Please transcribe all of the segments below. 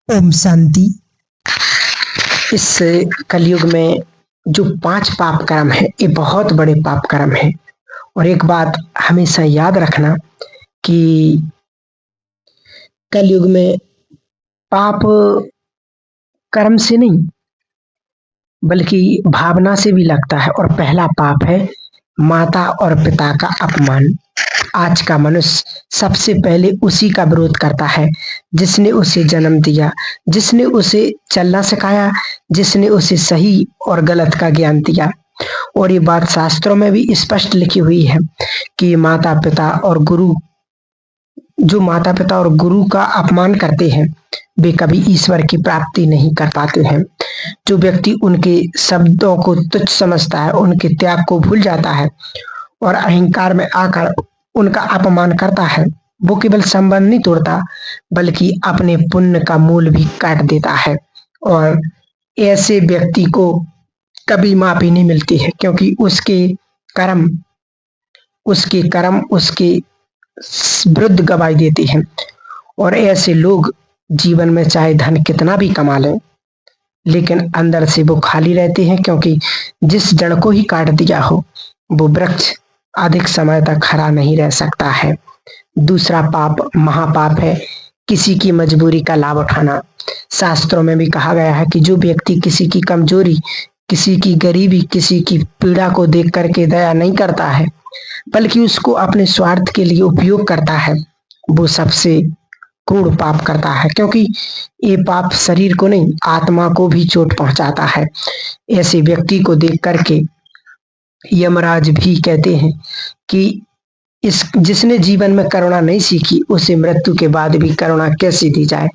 ओम शांति। इस कलयुग में जो 5 पाप कर्म है, ये बहुत बड़े पाप कर्म है। और एक बात हमेशा याद रखना कि कलयुग में पाप कर्म से नहीं बल्कि भावना से भी लगता है। और पहला पाप है माता और पिता का अपमान। आज का मनुष्य सबसे पहले उसी का विरोध करता है जिसने उसे जन्म दिया, जिसने उसे चलना सिखाया, जिसने उसे सही और गलत का ज्ञान दिया। और ये बात शास्त्रों में भी स्पष्ट लिखी हुई है कि जो माता पिता और गुरु का अपमान करते हैं वे कभी ईश्वर की प्राप्ति नहीं कर पाते हैं। जो व्यक्ति उनके शब्दों को तुच्छ समझता है, उनके त्याग को भूल जाता है और अहंकार में आकर उनका अपमान करता है, वो केवल संबंध नहीं तोड़ता बल्कि अपने पुण्य का मूल भी काट देता है। और ऐसे व्यक्ति को कभी माफी नहीं मिलती है, क्योंकि कर्म उसके विरुद्ध गवाही देती है। और ऐसे लोग जीवन में चाहे धन कितना भी कमा लें, लेकिन अंदर से वो खाली रहते हैं, क्योंकि जिस जड़ को ही काट दिया हो वो वृक्ष अधिक समय तक हरा नहीं रह सकता है। दूसरा पाप महापाप है किसी की मजबूरी का लाभ उठाना। शास्त्रों में भी कहा गया है कि जो व्यक्ति किसी की कमजोरी, किसी की गरीबी, किसी की पीड़ा को देख करके दया नहीं करता है बल्कि उसको अपने स्वार्थ के लिए उपयोग करता है, वो सबसे क्रूर पाप करता है, क्योंकि ये पाप शरीर को नहीं आत्मा को भी चोट पहुंचाता है। ऐसे व्यक्ति को देख करके यमराज भी कहते हैं कि इस जिसने जीवन में करुणा नहीं सीखी उसे मृत्यु के बाद भी करुणा कैसे दी जाए।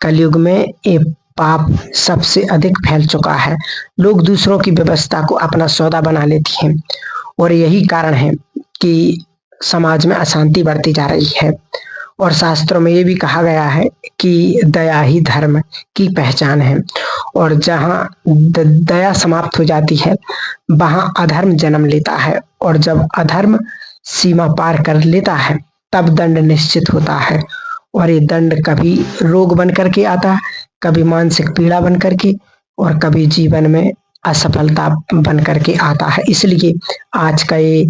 कलयुग में ये पाप सबसे अधिक फैल चुका है। लोग दूसरों की व्यवस्था को अपना सौदा बना लेते हैं और यही कारण है कि समाज में अशांति बढ़ती जा रही है। और शास्त्रों में ये भी कहा गया है कि दया ही धर्म की पहचान है। और जहाँ दया समाप्त हो जाती है वहां अधर्म जन्म लेता है, और जब अधर्म सीमा पार कर लेता है तब दंड निश्चित होता है। और ये दंड कभी रोग बन करके आता है, कभी मानसिक पीड़ा बन करके, और कभी जीवन में असफलता बन करके आता है। इसलिए आज का ये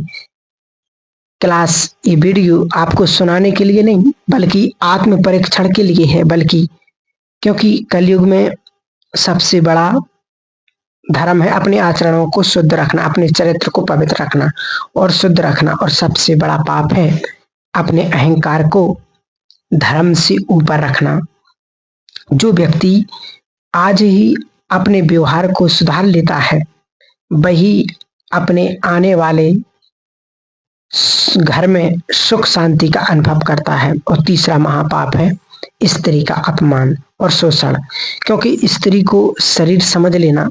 वीडियो आपको सुनाने के लिए नहीं बल्कि आत्म परीक्षण के लिए है, बल्कि क्योंकि कलयुग में सबसे बड़ा धर्म है अपने आचरणों को शुद्ध रखना, अपने चरित्र को पवित्र रखना और शुद्ध रखना। और सबसे बड़ा पाप है अपने अहंकार को धर्म से ऊपर रखना। जो व्यक्ति आज ही अपने व्यवहार को सुधार लेता है वही अपने आने वाले घर में सुख शांति का अनुभव करता है। और तीसरा महापाप है स्त्री का अपमान और शोषण, क्योंकि स्त्री को शरीर समझ लेना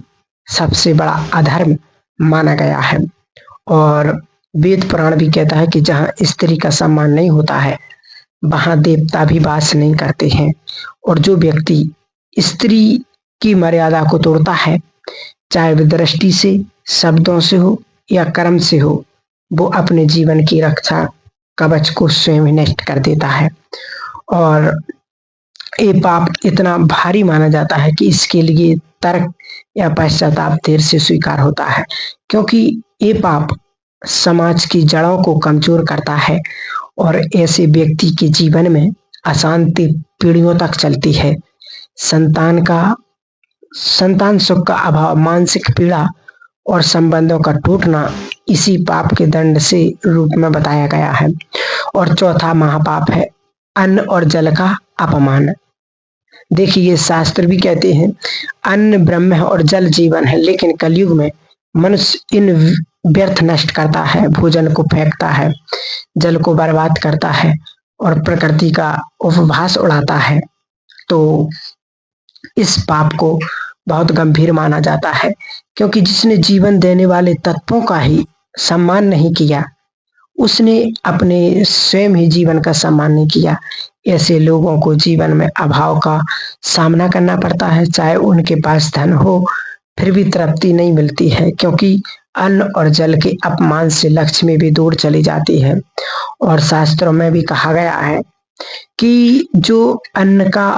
सबसे बड़ा अधर्म माना गया है। और वेद पुराण भी कहता है कि जहाँ स्त्री का सम्मान नहीं होता है वहां देवता भी वास नहीं करते हैं। और जो व्यक्ति स्त्री की मर्यादा को तोड़ता है, चाहे वह दृष्टि से, शब्दों से हो या कर्म से हो, वो अपने जीवन की रक्षा कवच को स्वयं ही नष्ट कर देता है। और ये पाप इतना भारी माना जाता है कि इसके लिए तर्क या पश्चाताप देर से स्वीकार होता है, क्योंकि ये पाप समाज की जड़ों को कमजोर करता है और ऐसे व्यक्ति के जीवन में अशांति पीढ़ियों तक चलती है। संतान सुख का अभाव, मानसिक पीड़ा और संबंधों का टूटना इसी पाप के दंड से रूप में बताया गया है। और चौथा महापाप है अन्न और जल का अपमान। देखिए शास्त्र भी कहते हैं अन्न ब्रह्म है और जल जीवन है, लेकिन कलयुग में मनुष्य इन व्यर्थ नष्ट करता है, भोजन को फेंकता है, जल को बर्बाद करता है और प्रकृति का उपहास उड़ाता है। तो इस पाप को बहुत गंभीर माना जाता है, क्योंकि जिसने जीवन देने वाले तत्वों का ही सम्मान नहीं किया उसने अपने स्वयं ही जीवन का सम्मान नहीं किया। ऐसे लोगों को जीवन में अभाव का सामना करना पड़ता है, चाहे उनके पास धन हो फिर भी तृप्ति नहीं मिलती है, क्योंकि अन्न और जल के अपमान से लक्ष्मी भी दूर चली जाती है। और शास्त्रों में भी कहा गया है कि जो अन्न का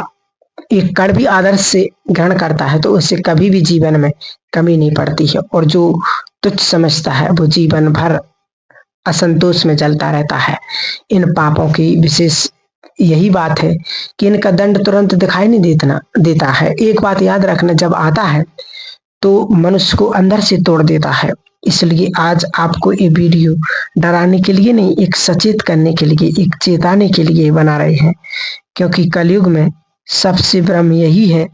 एक कड़वी आदर्श से ग्रहण करता है तो उसे कभी भी जीवन में कमी नहीं पड़ती है, और जो तुच्छ समझता है वो जीवन भर असंतोष में जलता रहता है। इन पापों की विशेष यही बात है कि इनका दंड तुरंत दिखाई नहीं देता है। एक बात याद रखना, जब आता है तो मनुष्य को अंदर से तोड़ देता है। इसलिए आज आपको ये वीडियो डराने के लिए नहीं, एक सचेत करने के लिए, एक चेताने के लिए बना रहे हैं। क्योंकि कलयुग में सबसे भ्रम यही है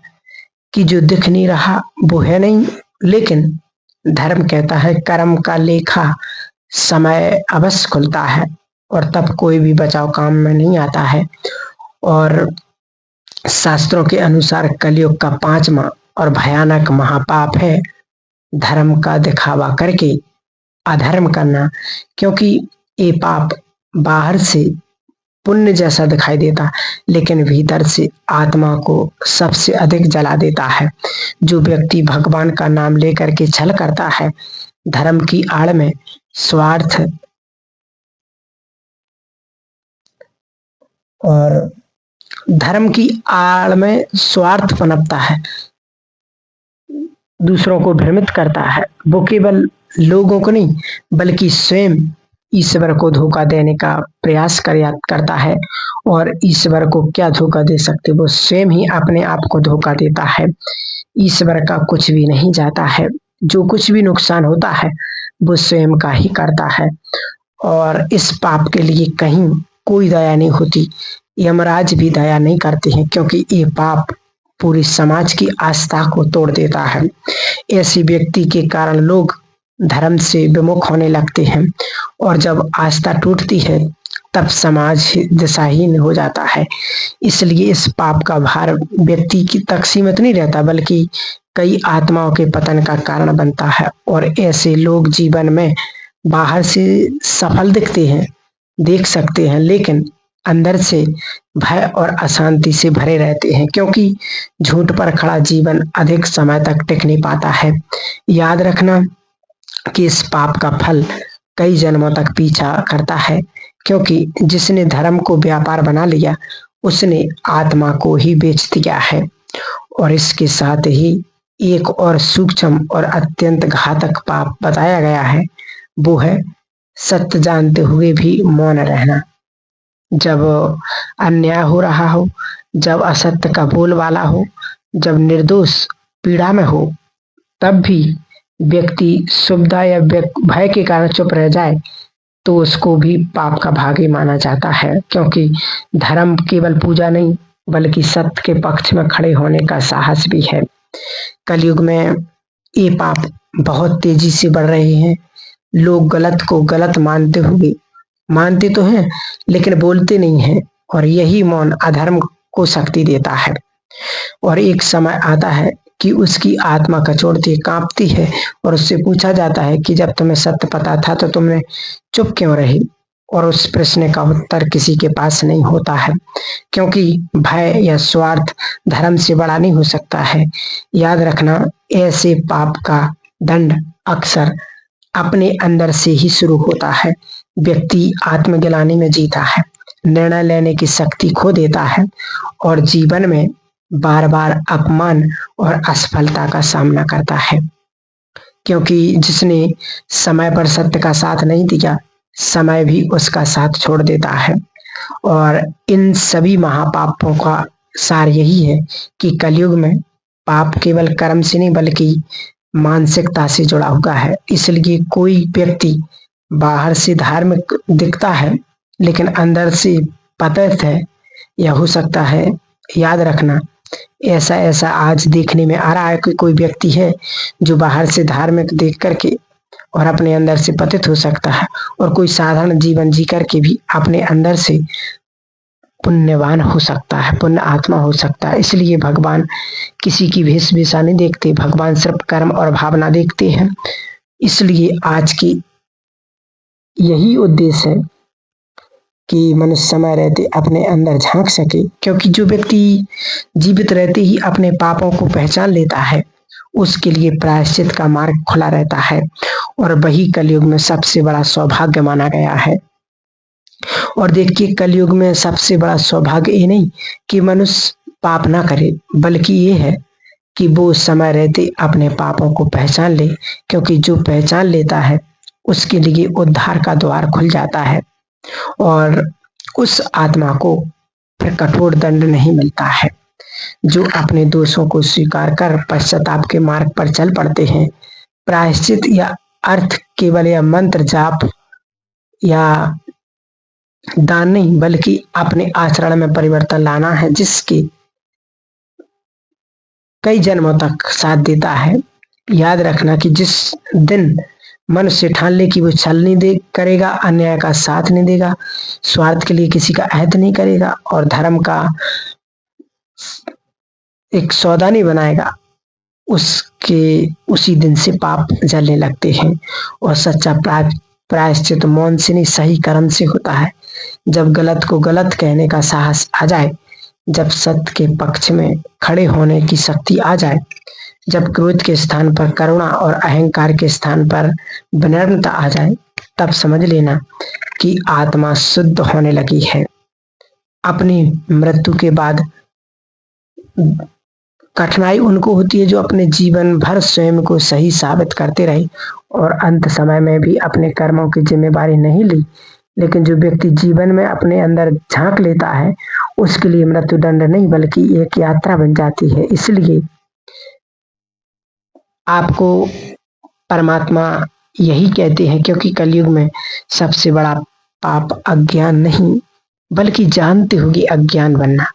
कि जो दिख नहीं रहा वो है नहीं, लेकिन धर्म कहता है कर्म का लेखा समय अवश्य खुलता है, और तब कोई भी बचाव काम में नहीं आता है। और शास्त्रों के अनुसार कलयुग का 5वां और भयानक महापाप है धर्म का दिखावा करके अधर्म करना। क्योंकि ये पाप बाहर से पुण्य जैसा दिखाई देता, लेकिन भीतर से आत्मा को सबसे अधिक जला देता है। जो व्यक्ति भगवान का नाम लेकर के छल करता है, धर्म की आड़ में स्वार्थ और धर्म की आड़ में स्वार्थ पनपता है, दूसरों को भ्रमित करता है, वो केवल लोगों को नहीं बल्कि स्वयं ईश्वर को धोखा देने का प्रयास करता है। और ईश्वर को क्या धोखा दे सकते, वो स्वयं ही अपने आप को धोखा देता है। ईश्वर का कुछ भी नहीं जाता है, जो कुछ भी नुकसान होता है वो स्वयं का ही करता है। और इस पाप के लिए कहीं कोई दया नहीं होती, यमराज भी दया नहीं करते हैं, क्योंकि ये पाप पूरी समाज की आस्था को तोड़ देता है। ऐसे व्यक्ति के कारण लोग धर्म से विमुख होने लगते हैं, और जब आस्था टूटती है तब समाज दिशाहीन हो जाता है। इसलिए इस पाप का भार व्यक्ति की तक सीमित नहीं रहता, बल्कि कई आत्माओं के पतन का कारण बनता है। और ऐसे लोग जीवन में बाहर से सफल दिखते हैं, देख सकते हैं, लेकिन अंदर से भय और अशांति से भरे रहते हैं, क्योंकि झूठ पर खड़ा जीवन अधिक समय तक टिक नहीं पाता है। याद रखना कि इस पाप का फल कई जन्मों तक पीछा करता है, क्योंकि जिसने धर्म को व्यापार बना लिया उसने आत्मा को ही बेच दिया है। और इसके साथ ही एक और सूक्ष्म और अत्यंत घातक पाप बताया गया है, वो है सत्य जानते हुए भी मौन रहना। जब अन्याय हो रहा हो, जब असत्य का बोलबाला हो, जब निर्दोष पीड़ा में हो, तब भी व्यक्ति सुविधा या भय के कारण चुप रह जाए तो उसको भी पाप का भागी माना जाता है। क्योंकि धर्म केवल पूजा नहीं बल्कि सत्य के पक्ष में खड़े होने का साहस भी है। कलयुग में ये पाप बहुत तेजी से बढ़ रहे हैं। लोग गलत को गलत मानते तो हैं लेकिन बोलते नहीं हैं, और यही मौन अधर्म को शक्ति देता है। और एक समय आता है कि उसकी आत्मा कचोटती है, कांपती है, और उससे पूछा जाता है कि जब तुम्हें सत्य पता था तो तुमने चुप क्यों रही। और उस प्रश्न का उत्तर किसी के पास नहीं होता है, क्योंकि भय या स्वार्थ धर्म से बड़ा नहीं हो सकता है। याद रखना, ऐसे पाप का दंड अक्सर अपने अंदर से ही शुरू होता है। व्यक्ति आत्मग्लानि में जीता है, निर्णय लेने की शक्ति खो देता है, और जीवन में बार बार अपमान और असफलता का सामना करता है। क्योंकि जिसने समय पर सत्य का साथ नहीं दिया, समय भी उसका साथ छोड़ देता है। और इन सभी महापापों का सार यही है कि कलयुग में पाप केवल कर्म से नहीं बल्कि मानसिकता से जुड़ा हुआ है। इसलिए कोई व्यक्ति बाहर से धार्मिक दिखता है लेकिन अंदर से पतित है, या हो सकता है, याद रखना, ऐसा आज देखने में आ रहा है कि कोई व्यक्ति है जो बाहर से धार्मिक देख करके और अपने अंदर से पतित हो सकता है, और कोई साधारण जीवन जी करके भी अपने अंदर से पुण्यवान हो सकता है, पुण्य आत्मा हो सकता है। इसलिए भगवान किसी की वेशभूषा नहीं देखते, भगवान सिर्फ कर्म और भावना देखते हैं। इसलिए आज की यही उद्देश्य है कि मनुष्य समय रहते अपने अंदर झांक सके, क्योंकि जो व्यक्ति जीवित रहते ही अपने पापों को पहचान लेता है उसके लिए प्रायश्चित का मार्ग खुला रहता है, और वही कलयुग में सबसे बड़ा सौभाग्य माना गया है। और देखिए, कलयुग में सबसे बड़ा सौभाग्य ये नहीं कि मनुष्य पाप ना करे, बल्कि ये है कि वो समय रहते अपने पापों को पहचान ले, क्योंकि जो पहचान लेता है उसके लिए उद्धार का द्वार खुल जाता है और उस आत्मा को फिर कठोर दंड नहीं मिलता है। जो अपने दोषों को स्वीकार कर पश्चाताप के मार्ग पर चल पड़ते हैं, प्रायश्चित या अर्थ केवल या मंत्र जाप या दान नहीं, बल्कि अपने आचरण में परिवर्तन लाना है, जिसके कई जन्मों तक साथ देता है। याद रखना कि जिस दिन मनुष्य ठान ले कि वो छल नहीं दे करेगा, अन्याय का साथ नहीं देगा, स्वार्थ के लिए किसी का अहित नहीं करेगा और धर्म का एक सौदा नहीं बनाएगा, उसके उसी दिन से पाप जलने लगते हैं। और सच्चा प्रायश्चित मौन से नहीं, सही कर्म से होता है। जब गलत को गलत कहने का साहस आ जाए, जब सत्य के पक्ष में खड़े होने की शक्ति आ जाए, जब क्रोध के स्थान पर करुणा और अहंकार के स्थान पर विनम्रता आ जाए, तब समझ लेना कि आत्मा शुद्ध होने लगी है। अपनी मृत्यु के बाद कठिनाई उनको होती है जो अपने जीवन भर स्वयं को सही साबित करते रहे और अंत समय में भी अपने कर्मों की जिम्मेवारी नहीं ली। लेकिन जो व्यक्ति जीवन में अपने अंदर झांक लेता है, उसके लिए मृत्युदंड नहीं बल्कि एक यात्रा बन जाती है। इसलिए आपको परमात्मा यही कहते हैं, क्योंकि कलयुग में सबसे बड़ा पाप अज्ञान नहीं बल्कि जानते हुए अज्ञान बनना।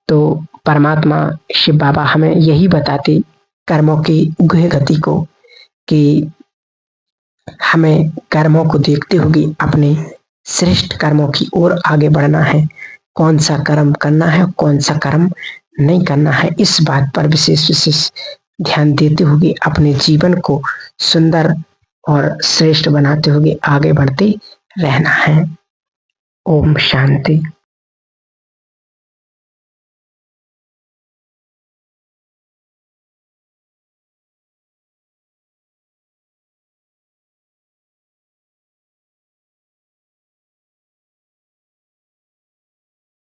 तो परमात्मा शिव बाबा हमें यही बताते कर्मों की गुह गति को, कि हमें कर्मों को देखते हुए अपने श्रेष्ठ कर्मों की ओर आगे बढ़ना है। कौन सा कर्म करना है, कौन सा कर्म नहीं करना है, इस बात पर विशेष विशेष ध्यान देते हुए अपने जीवन को सुंदर और श्रेष्ठ बनाते हुए आगे बढ़ते रहना है। ओम शांति।